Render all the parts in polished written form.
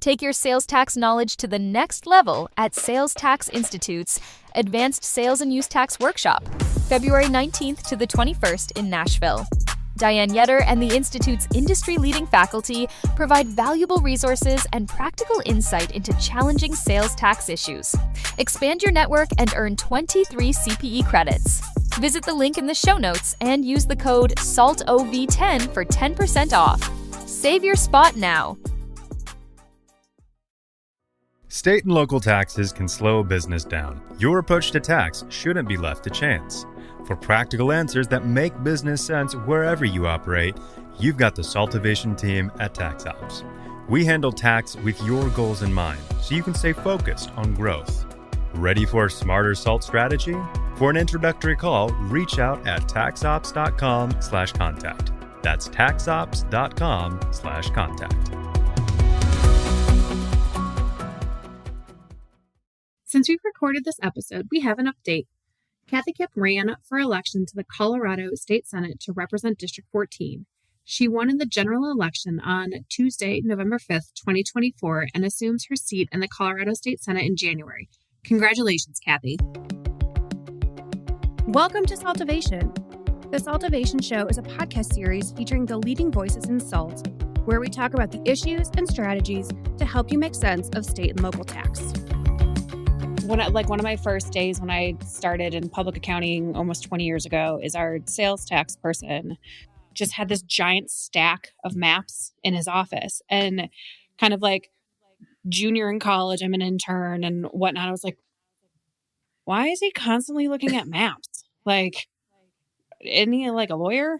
Take your sales tax knowledge to the next level at Sales Tax Institute's Advanced Sales and Use Tax Workshop, February 19th to the 21st in Nashville. Diane Yetter and the Institute's industry-leading faculty provide valuable resources and practical insight into challenging sales tax issues. Expand your network and earn 23 CPE credits. Visit the link in the show notes and use the code SALTOV10 for 10% off. Save your spot now. State and local taxes can slow business down. Your approach to tax shouldn't be left to chance. For practical answers that make business sense wherever you operate, you've got the SALTovation team at TaxOps. We handle tax with your goals in mind, so you can stay focused on growth. Ready for a smarter SALT strategy? For an introductory call, reach out at taxops.com/contact. That's taxops.com/contact. Since we've recorded this episode, we have an update. Cathy Kipp ran for election to the Colorado State Senate to represent District 14. She won in the general election on Tuesday, November 5th, 2024, and assumes her seat in the Colorado State Senate in January. Congratulations, Cathy. Welcome to SALTovation. The SALTovation Show is a podcast series featuring the leading voices in SALT, where we talk about the issues and strategies to help you make sense of state and local tax. One of my first days when I started in public accounting almost 20 years ago is our sales tax person just had this giant stack of maps in his office. And kind of like junior in college, I'm an intern and whatnot. I was like, why is he constantly looking at maps? Like, isn't he like a lawyer?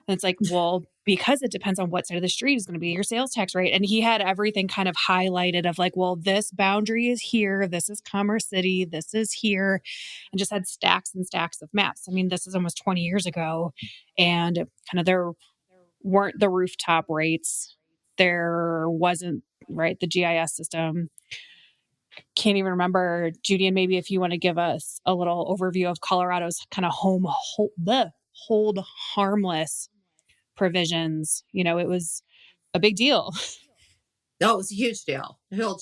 And it's like, well, because it depends on what side of the street is going to be your sales tax rate. And he had everything kind of highlighted of like, well, this boundary is here. This is Commerce City. This is here. And just had stacks and stacks of maps. I mean, this is almost 20 years ago. And kind of there weren't the rooftop rates. There wasn't, right, the GIS system. Can't even remember, Judy, and maybe if you want to give us a little overview of Colorado's kind of hold harmless provisions. You know, it was a big deal. No, it was a huge deal. So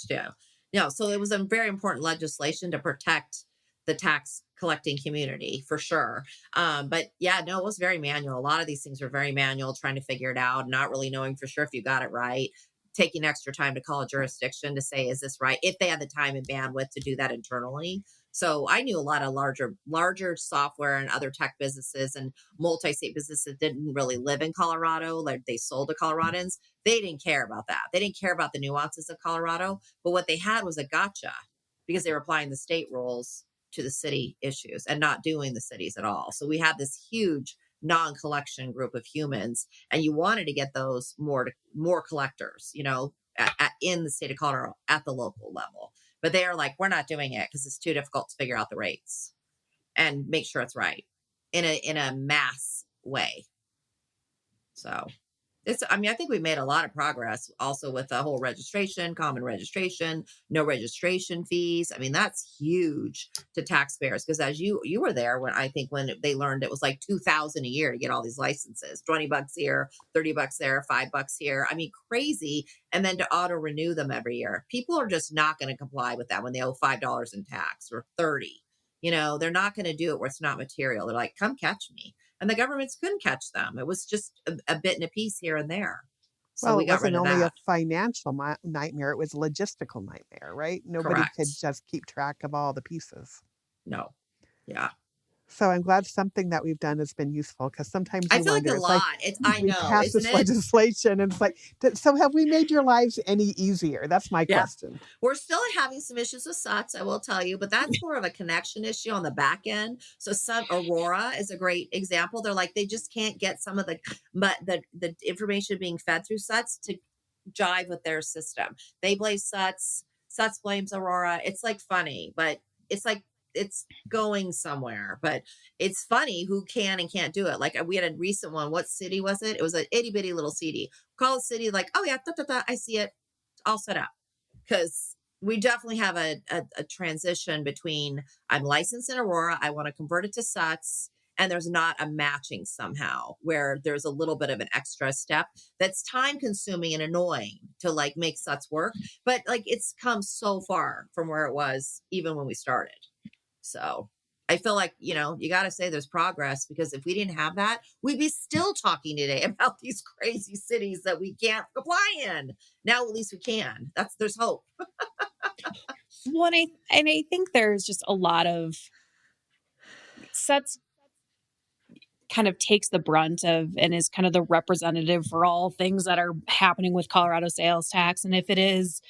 it was a very important legislation to protect the tax collecting community for sure. But yeah, no, it was very manual. A lot of these things were very manual, trying to figure it out, not really knowing for sure if you got it right, taking extra time to call a jurisdiction to say, is this right? If they had the time and bandwidth to do that internally. So I knew a lot of larger software and other tech businesses and multi-state businesses that didn't really live in Colorado, like they sold to Coloradans. They didn't care about that. They didn't care about the nuances of Colorado. But what they had was a gotcha because they were applying the state rules to the city issues and not doing the cities at all. So we had this huge non-collection group of humans, and you wanted to get those more collectors, you know, in the state of Colorado at the local level. But they are like, we're not doing it because it's too difficult to figure out the rates and make sure it's right in a mass way. So I think we made a lot of progress also with the whole registration, common registration, no registration fees. I mean, that's huge to taxpayers because as you were there when they learned it was like $2,000 a year to get all these licenses, $20 here, $30 there, $5 here. I mean, crazy. And then to auto renew them every year. People are just not going to comply with that when they owe $5 in tax or $30. You know, they're not going to do it where it's not material. They're like, come catch me. And the governments couldn't catch them. It was just a bit and a piece here and there. So we got rid of that. It wasn't only a financial nightmare. It was a logistical nightmare, right? Nobody could just keep track of all the pieces. No. Yeah. So I'm glad something that we've done has been useful because sometimes I feel like a lot. We passed this legislation and it's like, so have we made your lives any easier? That's my question. We're still having some issues with SUTs, I will tell you, but that's more of a connection issue on the back end. So Aurora is a great example. They're like, they just can't get some of the information being fed through SUTs to jive with their system. They blame SUTs blames Aurora. It's like funny, but it's like, it's going somewhere, but it's funny who can and can't do it. Like we had a recent one. What city was it? It was an itty bitty little city. Call the city like, oh yeah, I see it. All set up. Because we definitely have a transition between I'm licensed in Aurora. I want to convert it to SUTs. and there's not a matching somehow where there's a little bit of an extra step that's time consuming and annoying to like make such work. But like it's come so far from where it was even when we started. So I feel like, you know, you got to say there's progress, because if we didn't have that, we'd be still talking today about these crazy cities that we can't apply in. Now, at least we can. There's hope. Well, and I think there's just a lot of sets kind of takes the brunt of and is kind of the representative for all things that are happening with Colorado sales tax. And if it is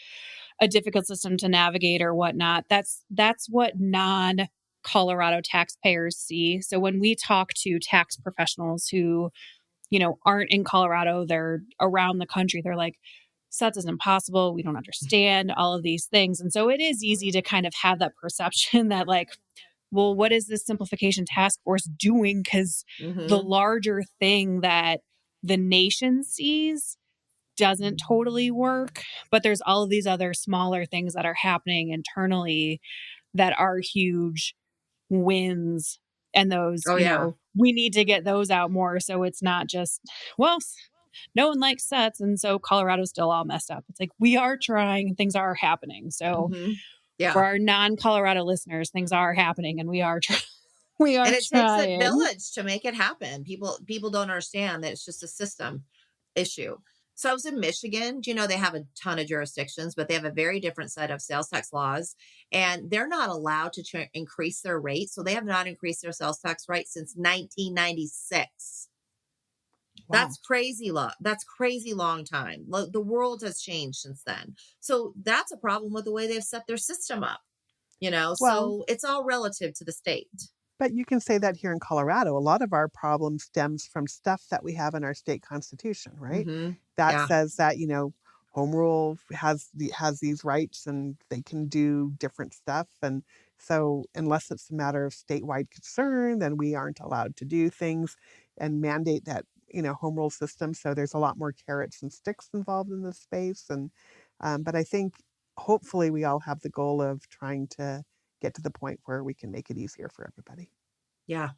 a difficult system to navigate or whatnot, that's what non-Colorado taxpayers see. So when we talk to tax professionals who, you know, aren't in Colorado, they're around the country, they're like, SETS is impossible. We don't understand all of these things. And so it is easy to kind of have that perception that like, well, what is this simplification task force doing? Because the larger thing that the nation sees doesn't totally work. But there's all of these other smaller things that are happening internally that are huge wins. And those, you know, we need to get those out more. So it's not just, well, no one likes SETS, and so Colorado's still all messed up. It's like we are trying, things are happening. So for our non-Colorado listeners, things are happening, and we are we are and it trying. takes a village to make it happen. People don't understand that it's just a system issue. So I was in Michigan. You know, they have a ton of jurisdictions, but they have a very different set of sales tax laws, and they're not allowed to increase their rate. So they have not increased their sales tax rate since 1996. Wow. That's crazy long time. The world has changed since then. So that's a problem with the way they've set their system up, you know, so it's all relative to the state. But you can say that here in Colorado, a lot of our problem stems from stuff that we have in our state constitution, right? That says that, you know, home rule has these rights and they can do different stuff. And so unless it's a matter of statewide concern, then we aren't allowed to do things and mandate that, you know, home rule system. So there's a lot more carrots and sticks involved in this space. And but I think hopefully we all have the goal of trying to get to the point where we can make it easier for everybody. Yeah.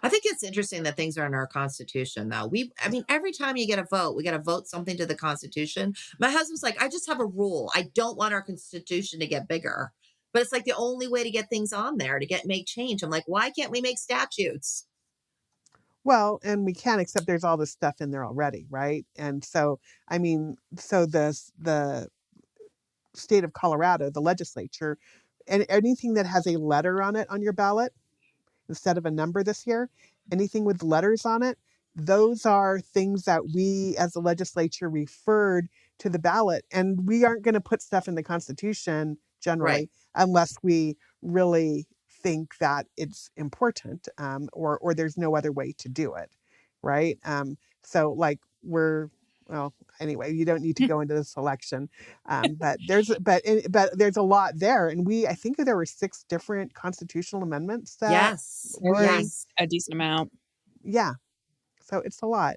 I think it's interesting that things are in our Constitution, though. I mean, every time you get a vote, we got to vote something to the Constitution. My husband's like, I just have a rule. I don't want our Constitution to get bigger. But it's like the only way to get things on there, to make change. I'm like, why can't we make statutes? Well, and we can, except there's all this stuff in there already, right? And so, I mean, so the state of Colorado, the legislature, and anything that has a letter on it on your ballot, instead of a number this year, anything with letters on it, those are things that we as the legislature referred to the ballot. And we aren't going to put stuff in the Constitution generally unless we really think that it's important, or there's no other way to do it. Right. So like anyway, you don't need to go into this election, but there's a lot there, and I think there were 6 different constitutional amendments. Yes, a decent amount. Yeah, so it's a lot.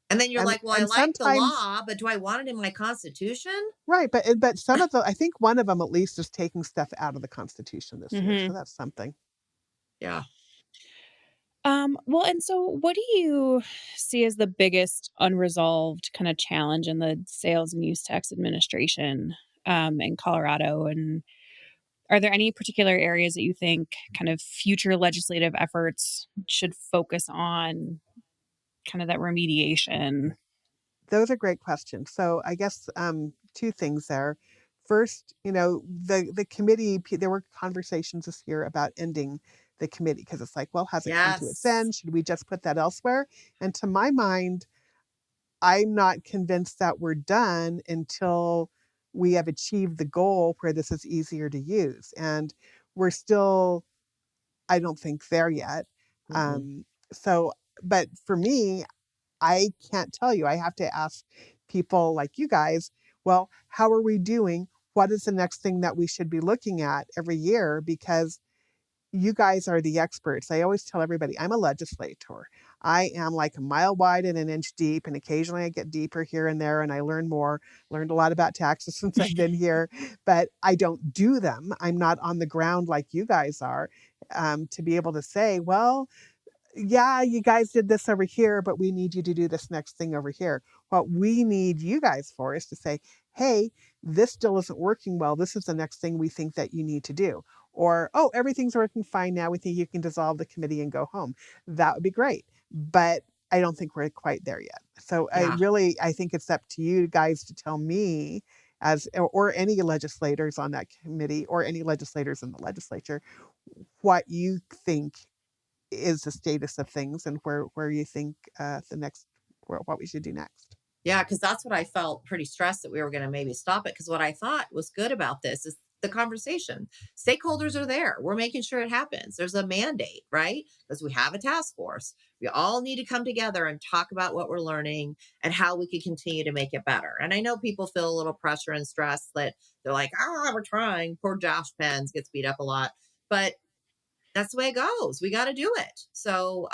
And then you're like, well, I like the law, but do I want it in my Constitution? Right, but some of them, I think one of them at least is taking stuff out of the Constitution this year, so that's something. Yeah. Well, and so what do you see as the biggest unresolved kind of challenge in the sales and use tax administration in Colorado? And are there any particular areas that you think kind of future legislative efforts should focus on, kind of that remediation? Those are great questions. So I guess 2 things there. First, you know, the committee, there were conversations this year about ending the committee, because it's like, well, has it come to its end? Should we just put that elsewhere? And to my mind, I'm not convinced that we're done until we have achieved the goal where this is easier to use. And we're still, I don't think, there yet. So, but for me, I can't tell you. I have to ask people like you guys, well, how are we doing? What is the next thing that we should be looking at every year? Because you guys are the experts. I always tell everybody, I'm a legislator. I am like a mile wide and an inch deep, and occasionally I get deeper here and there, and I learn more. Learned a lot about taxes since I've been here, but I don't do them. I'm not on the ground like you guys are, to be able to say, well, yeah, you guys did this over here, but we need you to do this next thing over here. What we need you guys for is to say, hey, this still isn't working well. This is the next thing we think that you need to do. Or, oh, everything's working fine now. We think you can dissolve the committee and go home. That would be great. But I don't think we're quite there yet. So Yeah. I think it's up to you guys to tell me or any legislators on that committee or any legislators in the legislature, what you think is the status of things and where you think what we should do next. Yeah, because that's what I felt pretty stressed that we were going to maybe stop it. Because what I thought was good about this is the conversation. Stakeholders are there. We're making sure it happens. There's a mandate, right? Because we have a task force. We all need to come together and talk about what we're learning and how we can continue to make it better. And I know people feel a little pressure and stress that they're like, we're trying. Poor Josh Pence gets beat up a lot. But that's the way it goes. We got to do it. So,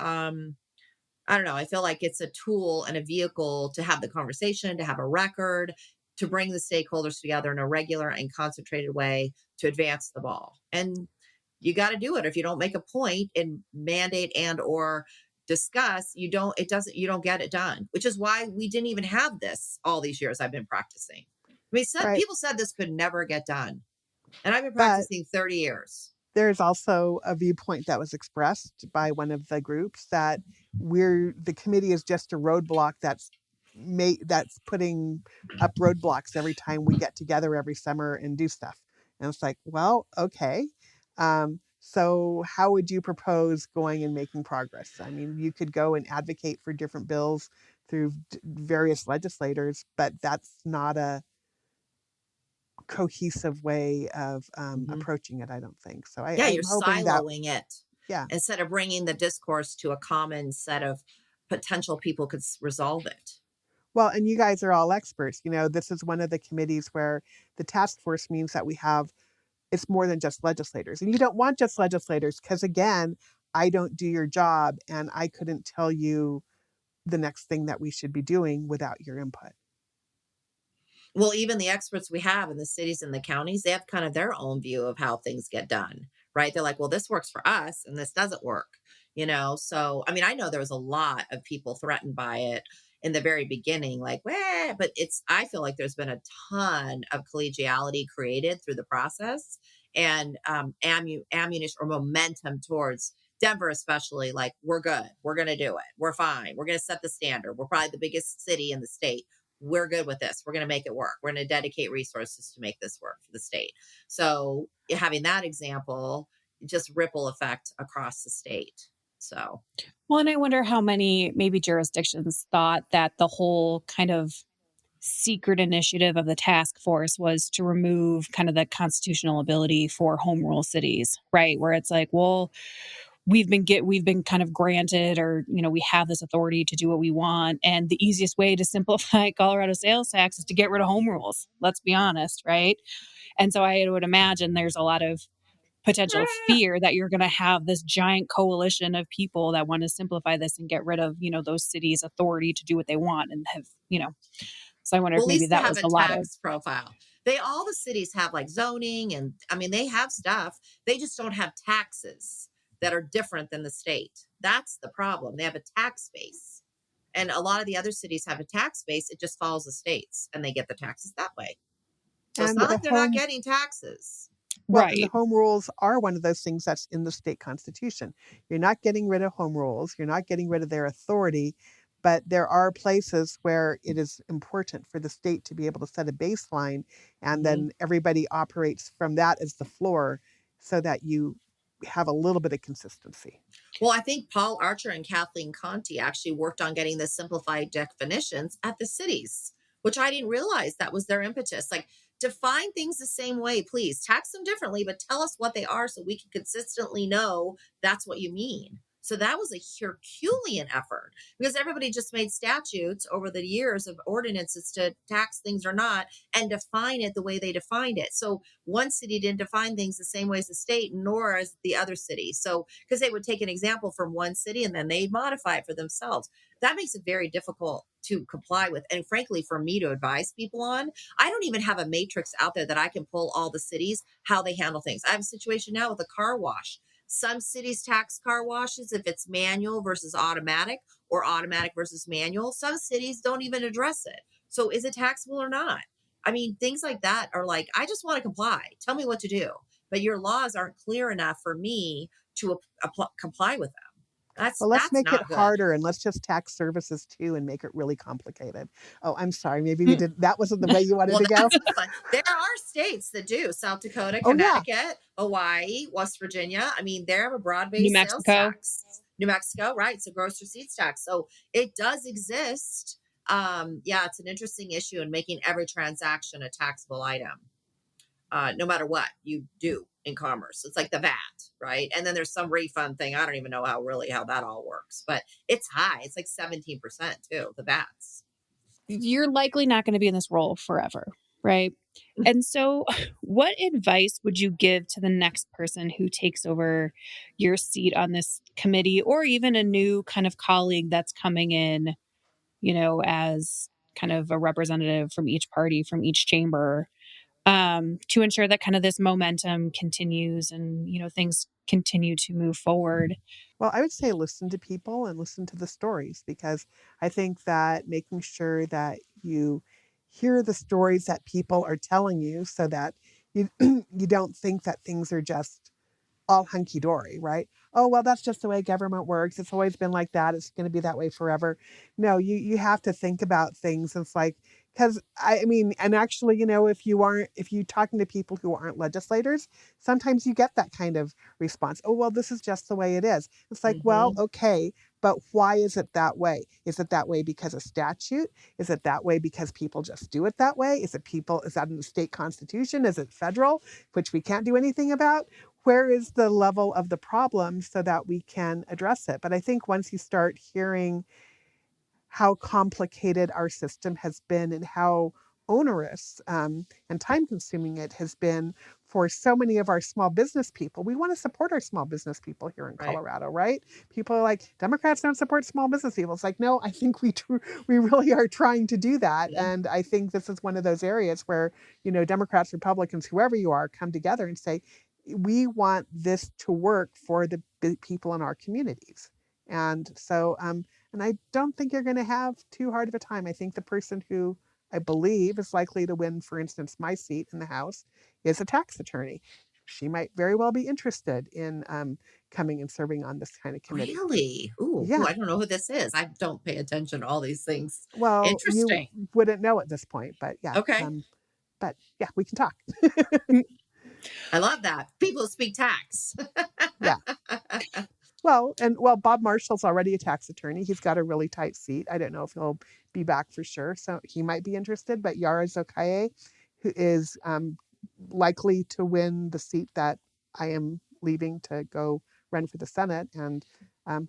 I don't know. I feel like it's a tool and a vehicle to have the conversation, to have a record, to bring the stakeholders together in a regular and concentrated way to advance the ball. And you got to do it. If you don't make a point and mandate and or discuss, you don't get it done, which is why we didn't even have this all these years I've been practicing. I mean, people said this could never get done. And I've been practicing 30 years. There's also a viewpoint that was expressed by one of the groups that the committee is just a roadblock that's putting up roadblocks every time we get together every summer and do stuff. And it's like, well, okay. So how would you propose going and making progress? I mean, you could go and advocate for different bills through various legislators, but that's not a cohesive way of approaching it, I don't think. So you're siloing it. Yeah. Instead of bringing the discourse to a common set of potential people could resolve it. Well, and you guys are all experts. This is one of the committees where the task force means that it's more than just legislators. And you don't want just legislators because, again, I don't do your job and I couldn't tell you the next thing that we should be doing without your input. Well, even the experts we have in the cities and the counties, they have kind of their own view of how things get done, right? They're like, well, this works for us and this doesn't work, So, I mean, I know there was a lot of people threatened by it in the very beginning, like, but I feel like there's been a ton of collegiality created through the process and ammunition or momentum towards Denver, especially, like, we're good. We're going to do it. We're fine. We're going to set the standard. We're probably the biggest city in the state. We're good with this. We're going to make it work. We're going to dedicate resources to make this work for the state. So having that example, just ripple effect across the state. So, well, and I wonder how many maybe jurisdictions thought that the whole kind of secret initiative of the task force was to remove kind of the constitutional ability for home rule cities, right? Where it's like, well, we've been kind of granted, or, we have this authority to do what we want. And the easiest way to simplify Colorado sales tax is to get rid of home rules. Let's be honest. Right. And so I would imagine there's a lot of potential fear that you're going to have this giant coalition of people that want to simplify this and get rid of, those cities' authority to do what they want and have, so I wonder if maybe that was a lot of profile. All the cities have like zoning and I mean, they have stuff. They just don't have taxes that are different than the state. That's the problem. They have a tax base. And a lot of the other cities have a tax base. It just follows the states and they get the taxes that way. So it's not like they're not getting taxes. Well, right. And the home rules are one of those things that's in the state constitution. You're not getting rid of home rules. You're not getting rid of their authority. But there are places where it is important for the state to be able to set a baseline and then everybody operates from that as the floor so that you have a little bit of consistency. Well, I think Paul Archer and Kathleen Conti actually worked on getting the simplified definitions at the cities, which I didn't realize that was their impetus. Like, define things the same way, please. Tax them differently, but tell us what they are so we can consistently know that's what you mean. So that was a Herculean effort because everybody just made statutes over the years of ordinances to tax things or not and define it the way they defined it. So one city didn't define things the same way as the state, nor as the other city. So because they would take an example from one city and then they'd modify it for themselves. That makes it very difficult to comply with. And frankly, for me to advise people on, I don't even have a matrix out there that I can pull all the cities, how they handle things. I have a situation now with a car wash. Some cities tax car washes if it's manual versus automatic or automatic versus manual. Some cities don't even address it. So is it taxable or not? I mean, things like that are like, I just want to comply. Tell me what to do. But your laws aren't clear enough for me to comply with them. Well, let's That's make it not good. harder and let's just tax services too and make it really complicated. Oh, I'm sorry. Maybe we did. That wasn't the way you wanted Well, to go. that's fun. There are states that do. South Dakota, Oh, yeah. Connecticut, Hawaii, West Virginia. I mean, they have a New broad-based sales Mexico. tax. New Mexico, right? So gross receipts tax. So it does exist. Yeah, it's an interesting issue in making every transaction a taxable item, no matter what you do in commerce. It's like the VAT, right? And then there's some refund thing. I don't even know how that all works, but it's high. It's like 17% too, the VATs. You're likely not going to be in this role forever, right? And so, what advice would you give to the next person who takes over your seat on this committee, or even a new kind of colleague that's coming in, as kind of a representative from each party, from each chamber, to ensure that kind of this momentum continues and, things continue to move forward? Well, I would say listen to people and listen to the stories, because I think that making sure that you hear the stories that people are telling you so that you you don't think that things are just all hunky dory, right? Oh, well, that's just the way government works. It's always been like that. It's going to be that way forever. No, you have to think about things. It's like, because I mean, and actually, if you talking to people who aren't legislators, sometimes you get that kind of response. Oh, well, this is just the way it is. It's like, well, okay, but why is it that way? Is it that way because of statute? Is it that way because people just do it that way? Is that in the state constitution? Is it federal, which we can't do anything about? Where is the level of the problem so that we can address it? But I think once you start hearing how complicated our system has been and how onerous and time consuming it has been for so many of our small business people. We want to support our small business people here in Colorado, right? People are like, Democrats don't support small business people. It's like, no, I think we really are trying to do that. Yeah. And I think this is one of those areas where, Democrats, Republicans, whoever you are, come together and say, we want this to work for the people in our communities. And so, and I don't think you're going to have too hard of a time. I think the person who I believe is likely to win, for instance, my seat in the House, is a tax attorney. She might very well be interested in coming and serving on this kind of committee. Really? Ooh, yeah. I don't know who this is. I don't pay attention to all these things. Well, Interesting. You wouldn't know at this point, but yeah. Okay. But yeah, we can talk. I love that. People who speak tax. Yeah. Well, Bob Marshall's already a tax attorney. He's got a really tight seat. I don't know if he'll be back for sure, so he might be interested. But Yara Zokaye, who is likely to win the seat that I am leaving to go run for the Senate, and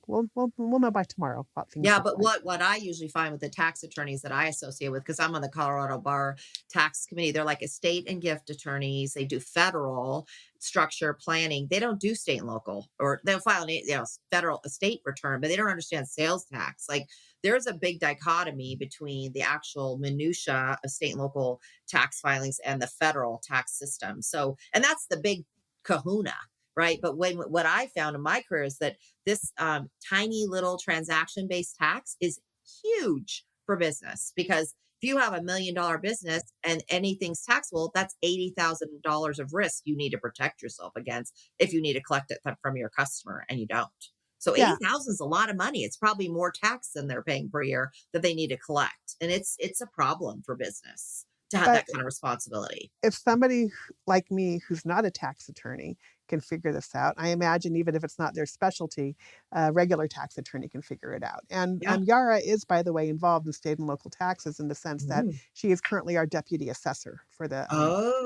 we'll know by tomorrow what things. Yeah, but what I usually find with the tax attorneys that I associate with, because I'm on the Colorado Bar Tax Committee, they're like estate and gift attorneys. They do federal structure planning. They don't do state and local, or they'll file an federal estate return, but they don't understand sales tax. Like, there's a big dichotomy between the actual minutia of state and local tax filings and the federal tax system. So, and that's the big kahuna. Right. But what I found in my career is that this tiny little transaction-based tax is huge for business, because if you have $1 million business and anything's taxable, that's $80,000 of risk you need to protect yourself against if you need to collect it from your customer and you don't. So 80,000 is a lot of money. It's probably more tax than they're paying per year that they need to collect. And it's a problem for business to have that kind of responsibility. If somebody like me, who's not a tax attorney, can figure this out, I imagine even if it's not their specialty, a regular tax attorney can figure it out. And Yara is, by the way, involved in state and local taxes in the sense that she is currently our deputy assessor for the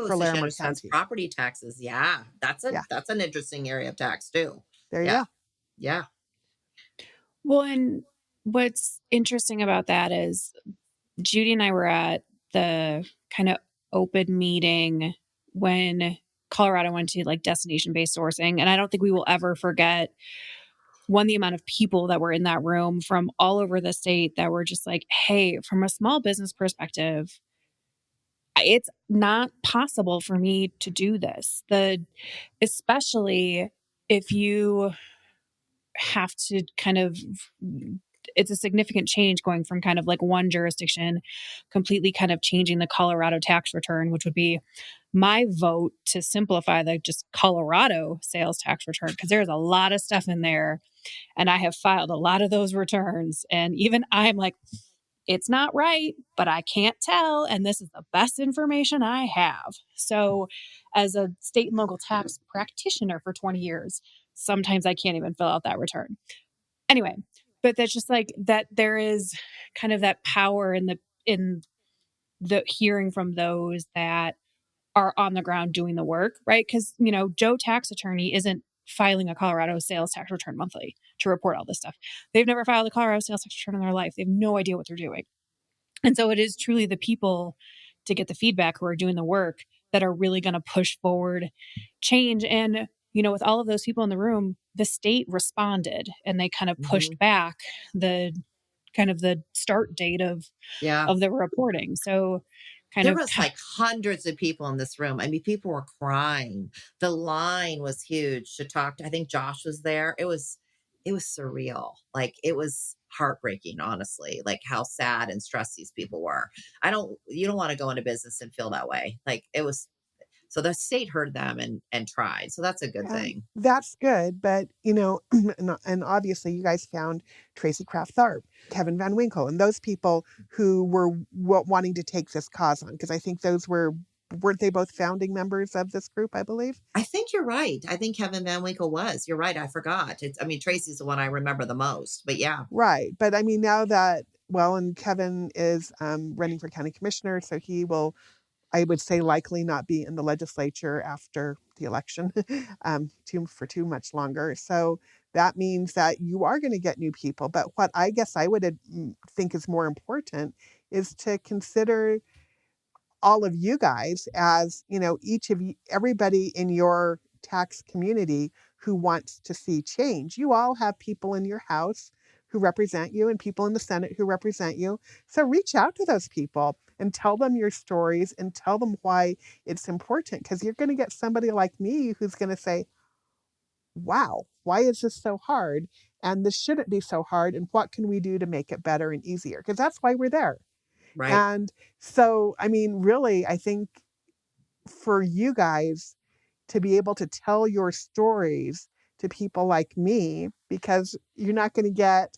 for Larimer County. Property taxes. Yeah, that's an interesting area of tax too. There you go. Yeah. Well, and what's interesting about that is Judy and I were at the kind of open meeting when Colorado went to like destination-based sourcing. And I don't think we will ever forget, one, the amount of people that were in that room from all over the state that were just like, hey, from a small business perspective, it's not possible for me to do this. Especially if you have to kind of, it's a significant change going from kind of like one jurisdiction completely kind of changing the Colorado tax return, which would be my vote to simplify the just Colorado sales tax return, because there's a lot of stuff in there. And I have filed a lot of those returns. And even I'm like, it's not right, but I can't tell. And this is the best information I have. So, as a state and local tax practitioner for 20 years, sometimes I can't even fill out that return. Anyway, but that's just like that there is kind of that power in the hearing from those that are on the ground doing the work, right? Because, Joe tax attorney isn't filing a Colorado sales tax return monthly to report all this stuff. They've never filed a Colorado sales tax return in their life. They have no idea what they're doing. And so it is truly the people to get the feedback who are doing the work that are really going to push forward change. And, with all of those people in the room, the state responded and they kind of pushed back the kind of the start date of the reporting. So there was like hundreds of people in this room. I mean, people were crying. The line was huge to talk to. I think Josh was there. It was surreal. Like, it was heartbreaking, honestly, like how sad and stressed these people were. You don't want to go into business and feel that way. Like, it was, so the state heard them and tried. So that's a good thing. That's good. But, and obviously you guys found Tracy Kraft Tharp, Kevin Van Winkle, and those people who were wanting to take this cause on. Because I think weren't they both founding members of this group, I believe? I think you're right. I think Kevin Van Winkle was. You're right. I forgot. Tracy's the one I remember the most, but yeah. Right. But I mean, now that, and Kevin is running for county commissioner, so he will, I would say, likely not be in the legislature after the election for too much longer. So that means that you are going to get new people. But what I guess I would think is more important is to consider all of you guys as, each of you, everybody in your tax community who wants to see change. You all have people in your house who represent you and people in the Senate who represent you. So reach out to those people and tell them your stories and tell them why it's important, because you're going to get somebody like me who's going to say, wow, why is this so hard? And this shouldn't be so hard. And what can we do to make it better and easier? Because that's why we're there. Right. And so, I mean, really, I think for you guys to be able to tell your stories to people like me, because you're not going to get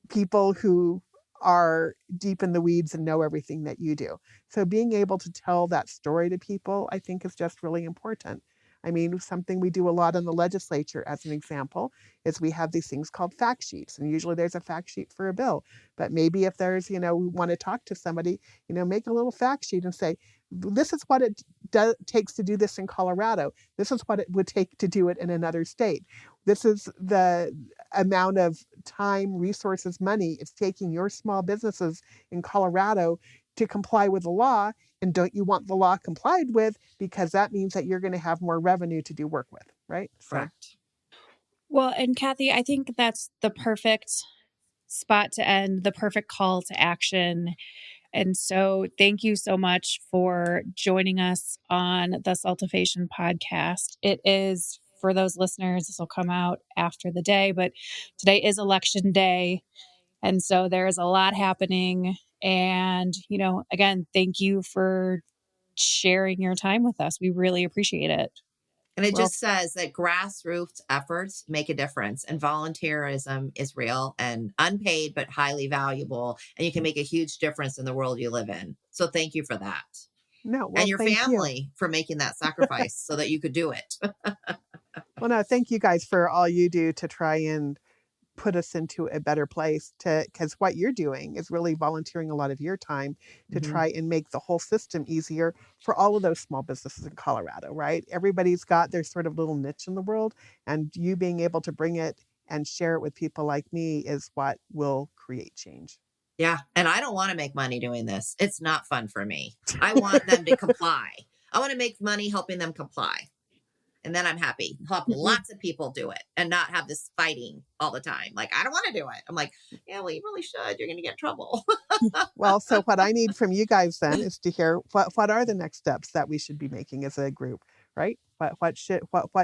people who are deep in the weeds and know everything that you do. So being able to tell that story to people, I think, is just really important. I mean, something we do a lot in the legislature, as an example, is we have these things called fact sheets. And usually there's a fact sheet for a bill. But maybe if there's, we want to talk to somebody, make a little fact sheet and say, this is what it takes to do this in Colorado. This is what it would take to do it in another state. This is the amount of time, resources, money it's taking your small businesses in Colorado to comply with the law. And don't you want the law complied with? Because that means that you're going to have more revenue to do work with, right? Correct. Well, and Kathy, I think that's the perfect spot to end, the perfect call to action. And so thank you so much for joining us on the SALTovation podcast. It is, for those listeners, this will come out after the day, but today is election day. And so there is a lot happening. And, again, thank you for sharing your time with us. We really appreciate it. And it just says that grassroots efforts make a difference, and volunteerism is real and unpaid, but highly valuable. And you can make a huge difference in the world you live in. So thank you for that. And your family for making that sacrifice so that you could do it. Well, no, thank you guys for all you do to try and put us into a better place, because what you're doing is really volunteering a lot of your time to try and make the whole system easier for all of those small businesses in Colorado, right? Everybody's got their sort of little niche in the world, and you being able to bring it and share it with people like me is what will create change. Yeah. And I don't want to make money doing this. It's not fun for me. I want them to comply. I want to make money helping them comply. And then I'm happy. Help lots of people do it and not have this fighting all the time. Like, I don't want to do it. I'm like, yeah, well, you really should. You're going to get in trouble. Well, so what I need from you guys then is to hear what are the next steps that we should be making as a group, right? What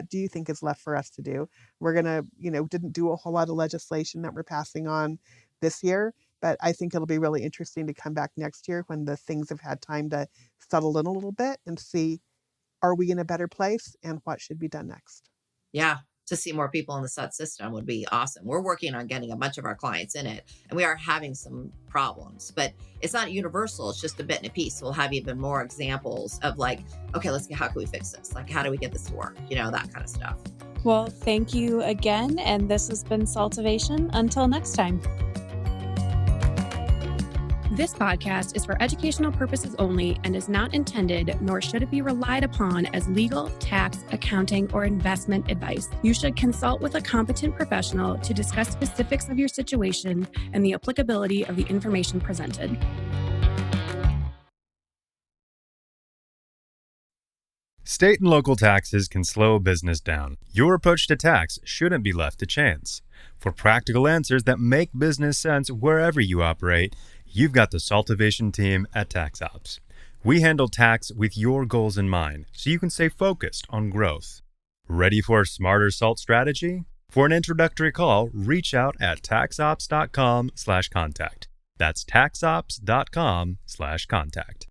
do you think is left for us to do? We're gonna, didn't do a whole lot of legislation that we're passing on this year, but I think it'll be really interesting to come back next year when the things have had time to settle in a little bit and see, are we in a better place and what should be done next? Yeah. To see more people in the SUT system would be awesome. We're working on getting a bunch of our clients in it, and we are having some problems, but it's not universal. It's just a bit and a piece. We'll have even more examples of like, okay, how can we fix this? Like, how do we get this to work? That kind of stuff. Well, thank you again. And this has been SALTovation. Until next time. This podcast is for educational purposes only and is not intended, nor should it be relied upon as legal, tax, accounting, or investment advice. You should consult with a competent professional to discuss specifics of your situation and the applicability of the information presented. State and local taxes can slow business down. Your approach to tax shouldn't be left to chance. For practical answers that make business sense wherever you operate, you've got the SALTovation team at TaxOps. We handle tax with your goals in mind, so you can stay focused on growth. Ready for a smarter SALT strategy? For an introductory call, reach out at taxops.com/contact. That's taxops.com/contact.